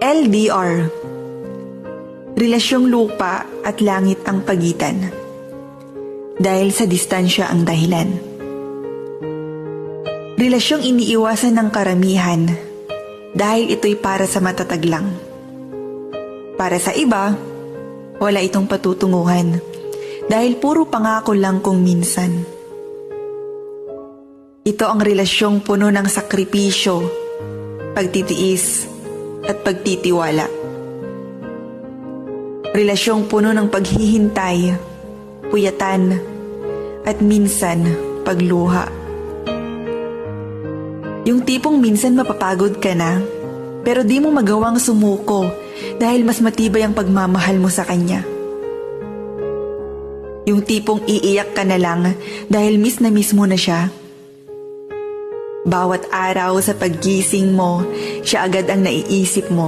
LDR. Relasyong lupa at langit ang pagitan. Dahil sa distansya ang dahilan. Relasyong iniiwasan ng karamihan dahil ito'y para sa matatag lang. Para sa iba, wala itong patutunguhan dahil puro pangako lang kung minsan. Ito ang relasyong puno ng sakripisyo, pagtitiis at pagtitiwala. Relasyong puno ng paghihintay, puyatan at minsan pagluha. Yung tipong minsan mapapagod ka na pero di mo magawang sumuko dahil mas matibay ang pagmamahal mo sa kanya. Yung tipong iiyak ka na lang dahil miss na miss mo na siya. Bawat araw sa paggising mo, siya agad ang naiisip mo.